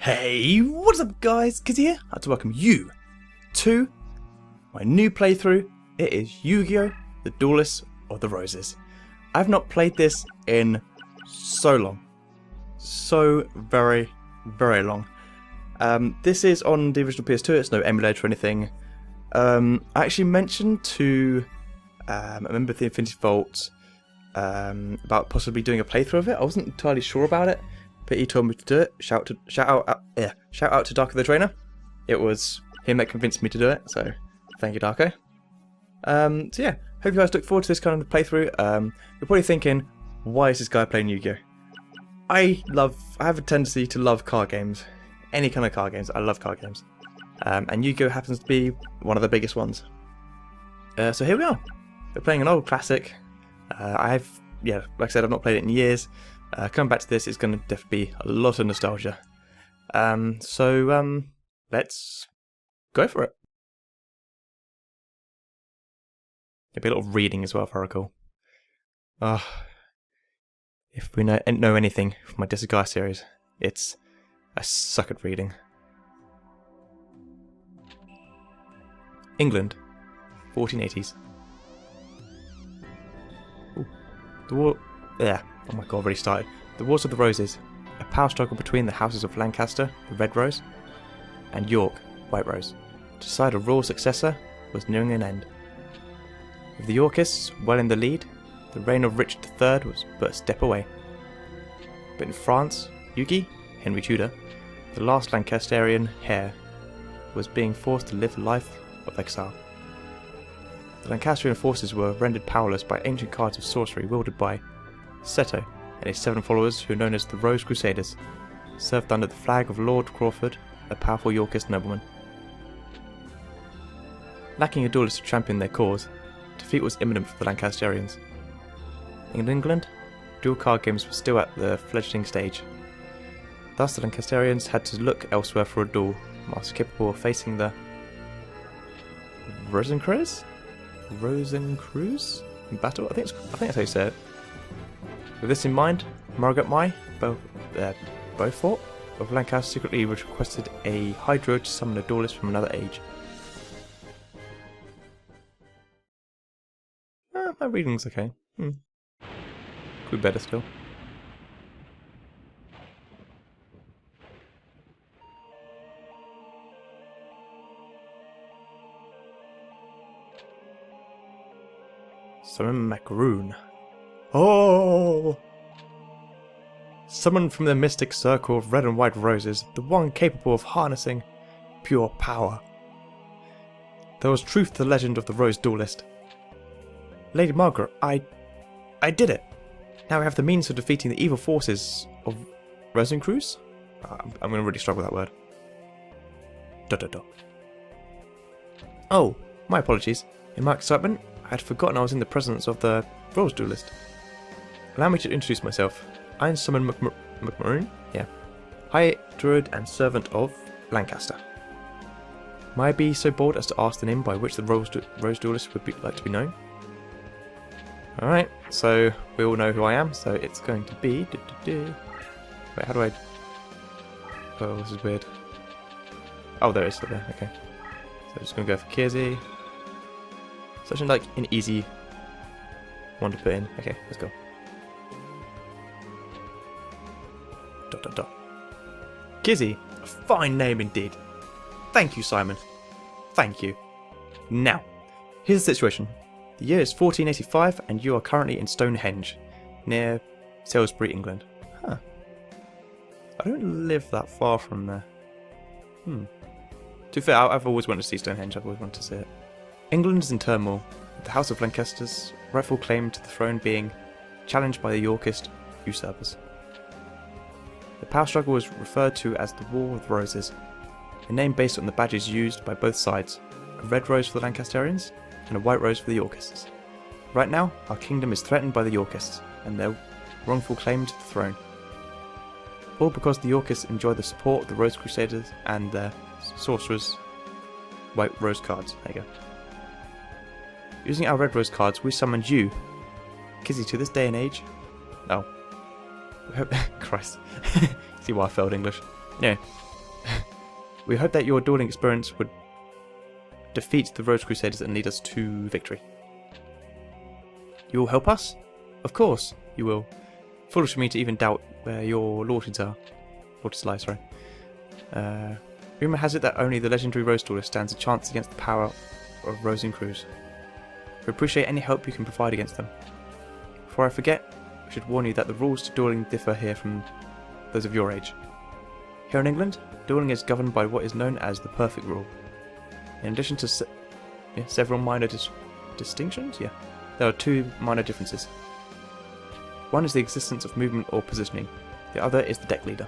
Hey, what's up guys, Kizzy here. I'd like to welcome you to my new playthrough. It is Yu-Gi-Oh! The Duelists of the Roses. I've not played this in so long. So very long. This is on the original PS2, it's no emulator or anything. I actually mentioned to a member of the Infinity Vault about possibly doing a playthrough of it. I wasn't entirely sure about it, but he told me to do it. Shout out to Darko the trainer. It was him that convinced me to do it, so thank you, Darko. So yeah, hope you guys look forward to this kind of playthrough. You're probably thinking, why is this guy playing Yu-Gi-Oh? I have a tendency to love card games. Any kind of card games. I love card games. And Yu-Gi-Oh happens to be one of the biggest ones. So here we are. We're playing an old classic. Like I said, I've not played it in years. Coming back to this, it's going to definitely be a lot of nostalgia. So let's go for it. There'll be a lot of reading as well, if I recall. If we know anything from my Disregard series, it's I suck at reading. England, 1480s. Ooh. The war. Yeah. Oh my god, already started. The Wars of the Roses. A power struggle between the houses of Lancaster, the Red Rose, and York, White Rose, to decide a royal successor, was nearing an end. With the Yorkists well in the lead, the reign of Richard III was but a step away. But in France, Yugi, Henry Tudor, the last Lancasterian heir, was being forced to live a life of exile. The Lancastrian forces were rendered powerless by ancient cards of sorcery wielded by Seto and his 7 followers, who are known as the Rose Crusaders, served under the flag of Lord Crawford, a powerful Yorkist nobleman. Lacking a duelist to champion their cause, defeat was imminent for the Lancasterians. In England, dual card games were still at the fledgling stage. Thus the Lancasterians had to look elsewhere for a duel, whilst capable of facing the Rosencreuz in battle. I think that's how you say it. With this in mind, Margaret Mai, Beaufort of Lancaster secretly requested a Hydra to summon a duelist from another age. My reading's okay. Could be better still. Summon Macaroon. Oh! Summoned from the mystic circle of red and white roses, the one capable of harnessing pure power. There was truth to the legend of the Rose Duelist. Lady Margaret, I did it! Now we have the means of defeating the evil forces of Rosencreuz? I'm going to really struggle with that word. Oh, my apologies. In my excitement, I had forgotten I was in the presence of the Rose Duelist. Allow me to introduce myself. I am Summon McMaroon, High Druid and Servant of Lancaster. May I be so bold as to ask the name by which the Rose Duelist would like to be known? Alright, so we all know who I am, so it's going to be... Wait, how do I... Oh, this is weird. Oh, there it is, there, okay. So I'm just going to go for Kizzy. Such like an easy one to put in. Okay, let's go. ... Kizzy, a fine name indeed. Thank you, Simon. Thank you. Now, here's the situation. The year is 1485 and you are currently in Stonehenge, near Salisbury, England. Huh. I don't live that far from there. To be fair, I've always wanted to see Stonehenge, I've always wanted to see it. England is in turmoil, with the House of Lancaster's rightful claim to the throne being challenged by the Yorkist usurpers. The power struggle is referred to as the War of the Roses, a name based on the badges used by both sides, a red rose for the Lancasterians and a white rose for the Yorkists. Right now, our kingdom is threatened by the Yorkists and their wrongful claim to the throne. All because the Yorkists enjoy the support of the Rose Crusaders and their sorcerers' white rose cards. There you go. Using our red rose cards, we summoned you, Kizzy, to this day and age. Oh. Christ. See why I failed English. Anyway, We hope that your dueling experience would defeat the Rose Crusaders and lead us to victory. You will help us? Of course, you will. Foolish of me to even doubt where your loyalties are. Loyalties lie, sorry. Rumour has it that only the legendary Rose Duelist stands a chance against the power of Rose and Cruz. We appreciate any help you can provide against them. Before I forget, I should warn you that the rules to dueling differ here from those of your age. Here in England, dueling is governed by what is known as the perfect rule. In addition to several minor distinctions, there are two minor differences. One is the existence of movement or positioning, the other is the deck leader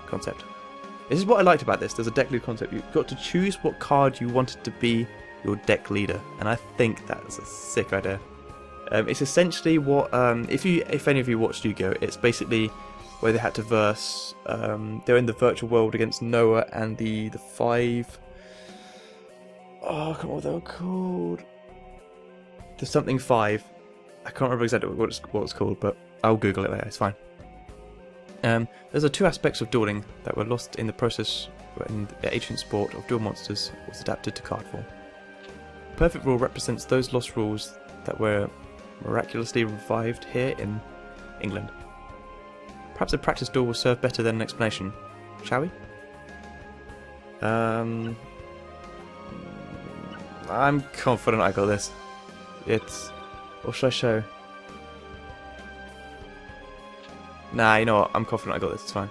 concept. This is what I liked about this. There's a deck leader concept. You've got to choose what card you wanted to be your deck leader, and I think that's a sick idea. It's essentially what if any of you watched Yu-Gi-Oh, it's basically where they had to verse. They're in the virtual world against Noah and the five. Oh, I can't remember what they were called. The something five. I can't remember exactly what it's called, but I'll Google it later. It's fine. There's two aspects of dueling that were lost in the process when the ancient sport of Duel Monsters was adapted to card form. Perfect Rule represents those lost rules that were miraculously revived here in England. Perhaps a practice duel will serve better than an explanation, shall we? I'm confident I got this. What should I show? Nah, you know what? I'm confident I got this. It's fine.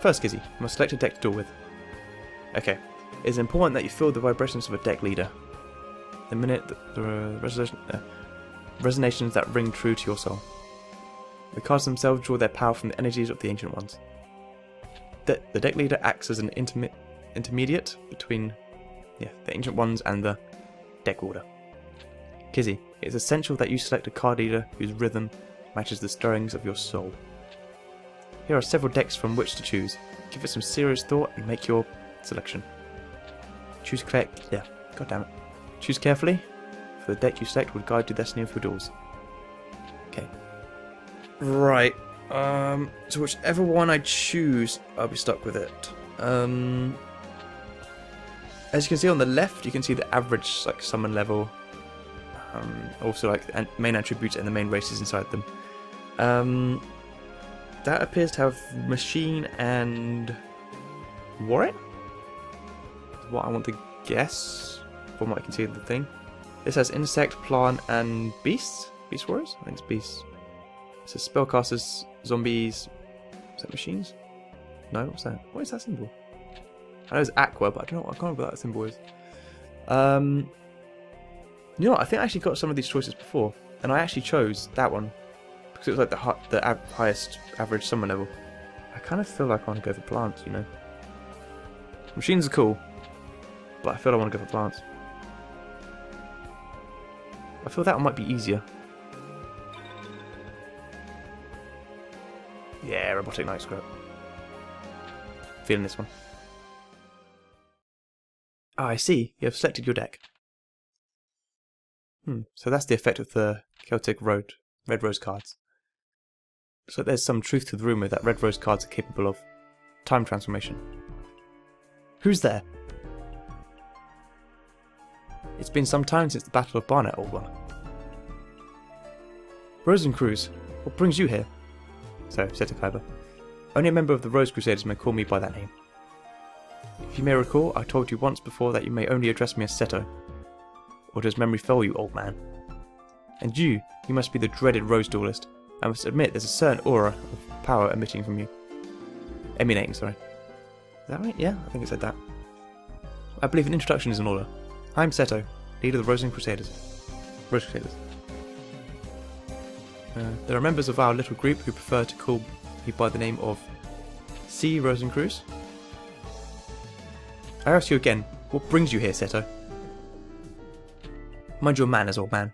First, Kizzy, you must select a deck to duel with. Okay. It is important that you feel the vibrations of a deck leader. The minute the resonations that ring true to your soul. The cards themselves draw their power from the energies of the Ancient Ones. The deck leader acts as an intermediate between the Ancient Ones and the deck order. Kizzy, it is essential that you select a card leader whose rhythm matches the stirrings of your soul. Here are several decks from which to choose. Give it some serious thought and make your selection. Choose carefully, for the deck you select will guide the destiny of your duels. Okay. Right. So whichever one I choose, I'll be stuck with it. As you can see on the left, you can see the average summon level. Also main attributes and the main races inside them. That appears to have Machine and Warrior? Is what I want to guess from what I can see of the thing. This has Insect, Plant and Beasts? Beast Warriors? I think it's Beasts. It says Spellcasters, Zombies. Is that Machines? No, what's that? What is that symbol? I know it's Aqua, but I can't remember what that symbol is. You know what? I think I actually got some of these choices before, and I actually chose that one because it was like the highest average summon level. I kind of feel like I want to go for plants, you know. Machines are cool, but I feel I want to go for plants. I feel that one might be easier. Yeah, Robotic Night Scrap. Feeling this one. Ah, I see. You have selected your deck. So that's the effect of the Celtic Red Rose cards. So there's some truth to the rumour that Red Rose cards are capable of time transformation. Who's there? It's been some time since the Battle of Barnet, old one. Rose and Cruz, what brings you here? So, said Takaiba. Only a member of the Rose Crusaders may call me by that name. If you may recall, I told you once before that you may only address me as Seto. Or does memory fail you, old man? And you must be the dreaded Rose Duelist. I must admit there's a certain aura of power emanating from you. Emanating, sorry. Is that right? Yeah, I think it said that. I believe an introduction is in order. I'm Seto, leader of the Rose Crusaders. There are members of our little group who prefer to call me by the name of C. Rosencruz. I ask you again, what brings you here, Seto? Mind your manners, old man.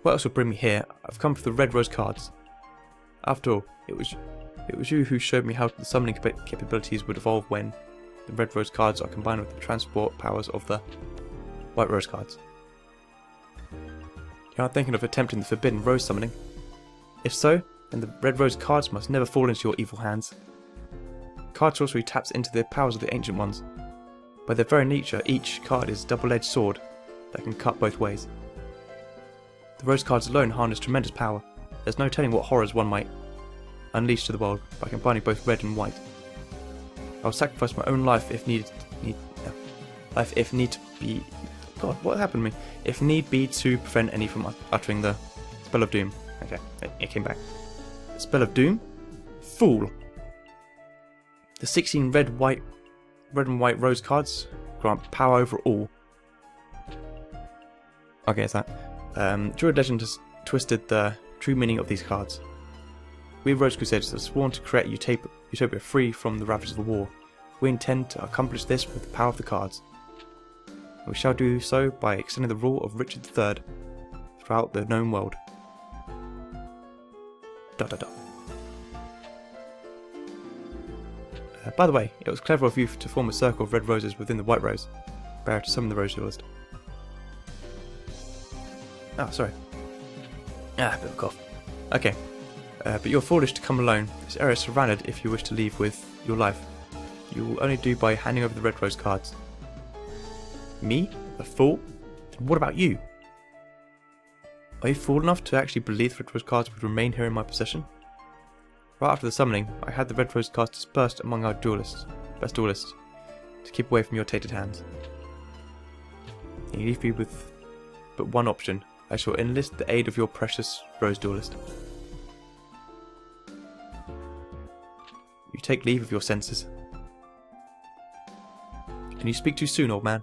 What else will bring me here? I've come for the Red Rose cards. After all, it was you who showed me how the summoning capabilities would evolve when the Red Rose cards are combined with the transport powers of the White Rose cards. You aren't thinking of attempting the Forbidden Rose summoning? If so, then the Red Rose cards must never fall into your evil hands. card sorcery taps into the powers of the Ancient Ones. By their very nature, each card is a double-edged sword that can cut both ways. The Rose cards alone harness tremendous power. There's no telling what horrors one might unleash to the world by combining both red and white. I will sacrifice my own life if need be. God, what happened to me? If need be, to prevent any from uttering the spell of doom. Okay, it came back. The spell of doom? Fool! The 16 red and white rose cards grant power over all. Okay, it's that. Druid legend has twisted the true meaning of these cards. We Rose Crusaders have sworn to create Utopia free from the ravages of the war. We intend to accomplish this with the power of the cards. We shall do so by extending the rule of Richard III throughout the known world. ... by the way, it was clever of you to form a circle of red roses within the white rose. Better to summon the Rose Duelist. Ah, sorry. Ah, a bit of a cough. Okay. But you're foolish to come alone. This area is surrounded if you wish to leave with your life. You will only do by handing over the red rose cards. Me? A fool? Then what about you? Are you fool enough to actually believe the red rose cards would remain here in my possession? Right after the summoning, I had the red rose cards dispersed among our best duelists, to keep away from your tainted hands. You leave me with but one option. I shall enlist the aid of your precious Rose Duelist. You take leave of your senses. Can you speak too soon, old man?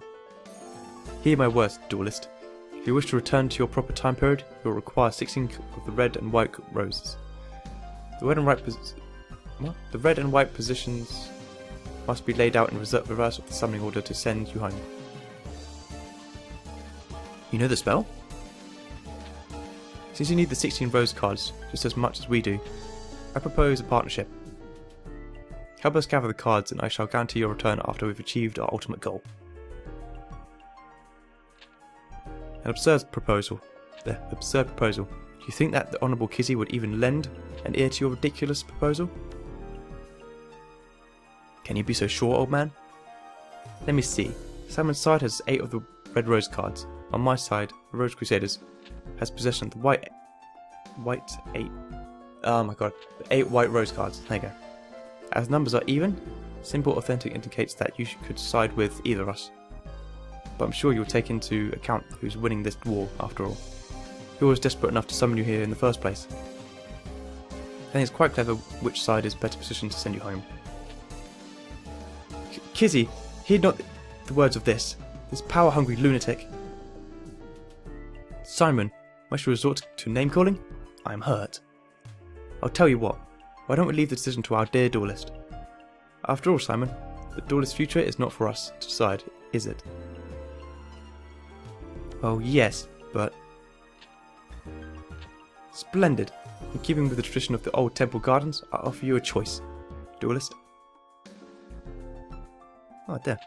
Hear my words, Duelist. If you wish to return to your proper time period, you will require 16 of the red and white roses. The red and white positions must be laid out in reverse of the summoning order to send you home. You know the spell? Since you need the 16 rose cards just as much as we do, I propose a partnership. Help us gather the cards and I shall guarantee your return after we've achieved our ultimate goal. An absurd proposal. Do you think that the Honourable Kizzy would even lend an ear to your ridiculous proposal? Can you be so sure, old man? Let me see. Simon's side has 8 of the red rose cards. On my side, the Rose Crusaders has possession of the white 8. Oh my god, the 8 white rose cards. There you go. As numbers are even, simple authentic indicates that you could side with either of us. But I'm sure you'll take into account who's winning this war after all. Who was desperate enough to summon you here in the first place? I think it's quite clever which side is better positioned to send you home. Kizzy, heed not the words of this power-hungry lunatic. Simon, must you resort to name-calling? I am hurt. I'll tell you what, why don't we leave the decision to our dear duelist? After all, Simon, the duelist's future is not for us to decide, is it? Oh yes, but... Splendid. In keeping with the tradition of the old temple gardens, I offer you a choice. Duelist. Oh, there.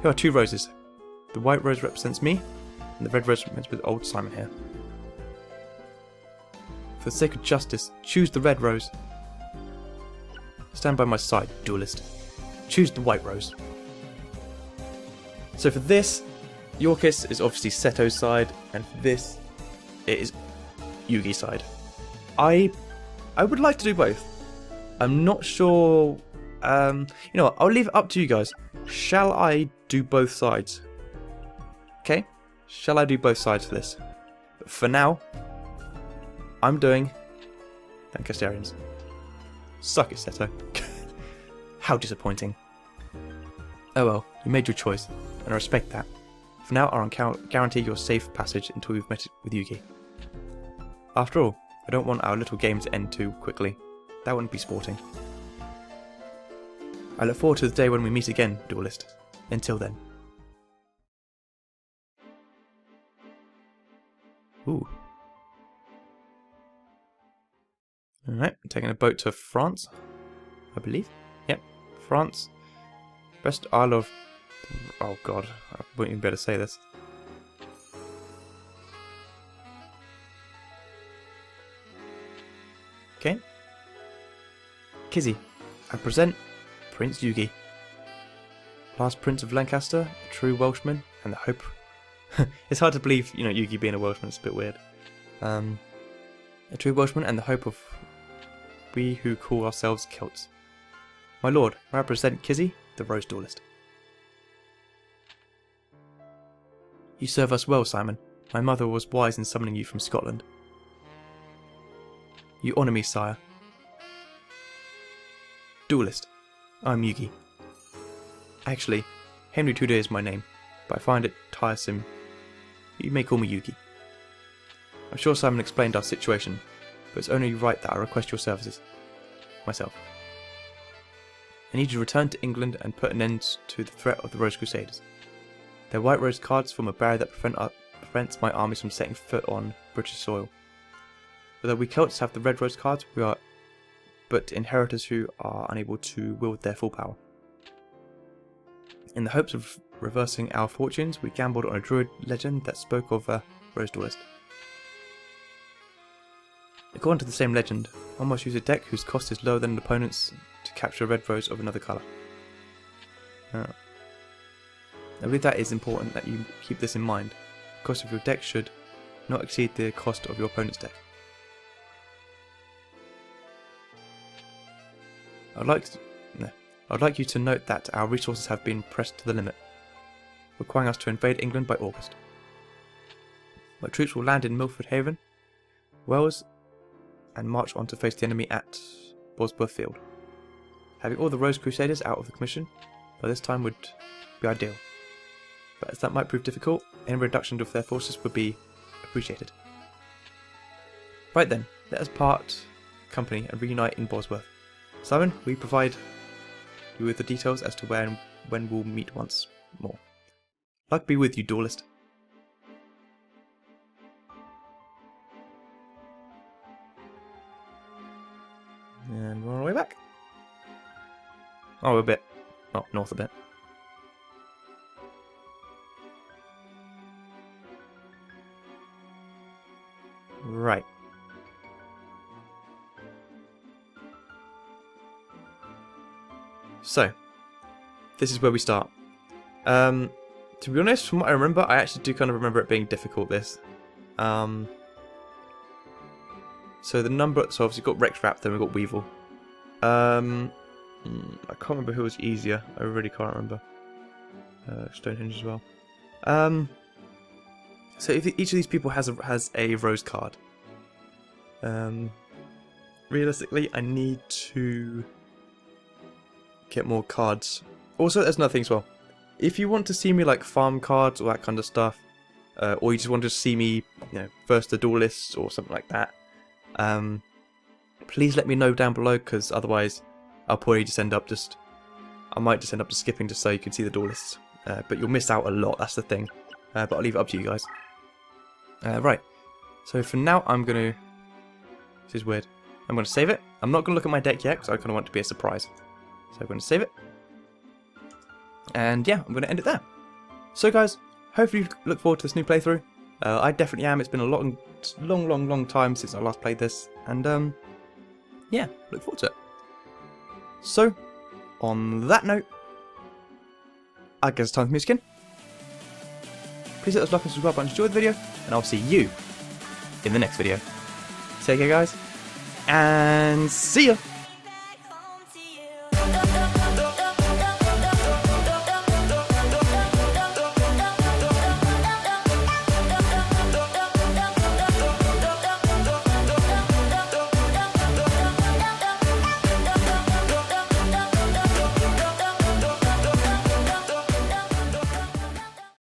Here are 2 roses. The white rose represents me, and the red rose represents old Simon here. For the sake of justice, choose the red rose. Stand by my side, Duelist. Choose the white rose. So for this, Yorkis is obviously Seto's side, and for this, it is Yugi's side. I would like to do both. I'm not sure. You know what? I'll leave it up to you guys. Shall I do both sides? Okay. Shall I do both sides for this? But for now, I'm doing Lancasterians. Suck it, Seto. How disappointing. Oh well, you made your choice, and I respect that. For now, I'll guarantee your safe passage until we've met with Yugi. After all, I don't want our little game to end too quickly. That wouldn't be sporting. I look forward to the day when we meet again, Duelist. Until then. Ooh. Alright, taking a boat to France, I believe. Yep, France. Best Isle of... Oh god, I wouldn't even be able to say this. Okay. Kizzy, I present Prince Yugi. Last Prince of Lancaster, a true Welshman, and the hope... It's hard to believe, you know, Yugi being a Welshman, it's a bit weird. A true Welshman and the hope of we who call ourselves Celts. My lord, I represent Kizzy, the Rose Duelist. You serve us well, Simon. My mother was wise in summoning you from Scotland. You honour me, sire. Duelist. I'm Yugi. Actually, Henry Tudor is my name, but I find it tiresome. You may call me Yugi. I'm sure Simon explained our situation, but it's only right that I request your services. Myself. I need you to return to England and put an end to the threat of the Rose Crusaders. Their White Rose cards form a barrier that prevents my armies from setting foot on British soil. Although we Celts have the Red Rose cards, we are but inheritors who are unable to wield their full power. In the hopes of reversing our fortunes, we gambled on a druid legend that spoke of a Rose Duelist. According to the same legend, one must use a deck whose cost is lower than an opponent's to capture a red rose of another colour. I believe that is important that you keep this in mind. The cost of your deck should not exceed the cost of your opponent's deck. I'd like you to note that our resources have been pressed to the limit, requiring us to invade England by August. My troops will land in Milford Haven, Wales, and march on to face the enemy at Bosworth Field. Having all the Rose Crusaders out of the commission by this time would be ideal, but as that might prove difficult, any reduction of their forces would be appreciated. Right then, let us part company and reunite in Bosworth. Simon, we provide you with the details as to where and when we'll meet once more. Luck be with you, Duelist. And we're on our way back. Oh, a bit. Oh, north a bit. Right. So, this is where we start. To be honest, from what I remember, I actually do kind of remember it being difficult, this. So the number, so obviously we've got Rex Raptor, then we've got Weevil. I can't remember who was easier. I really can't remember. Stonehenge as well. So if each of these people has a rose card. Realistically, I need to get more cards. Also, there's another thing as well. If you want to see me like farm cards or that kind of stuff, or you just want to see me, you know, versus the Duelists or something like that, please let me know down below, because otherwise I'll probably just end up I might just end up skipping just so you can see the Duelists. But you'll miss out a lot, that's the thing. But I'll leave it up to you guys. Right, so for now I'm going to... This is weird. I'm going to save it. I'm not going to look at my deck yet, because I kind of want it to be a surprise. So I'm going to save it. And yeah, I'm going to end it there. So guys, hopefully you look forward to this new playthrough. I definitely am. It's been a long time since I last played this. And yeah, look forward to it. So, on that note, I guess it's time for me to skin. Please hit those like and subscribe button to enjoy the video, and I'll see you in the next video. Take care guys, and see ya!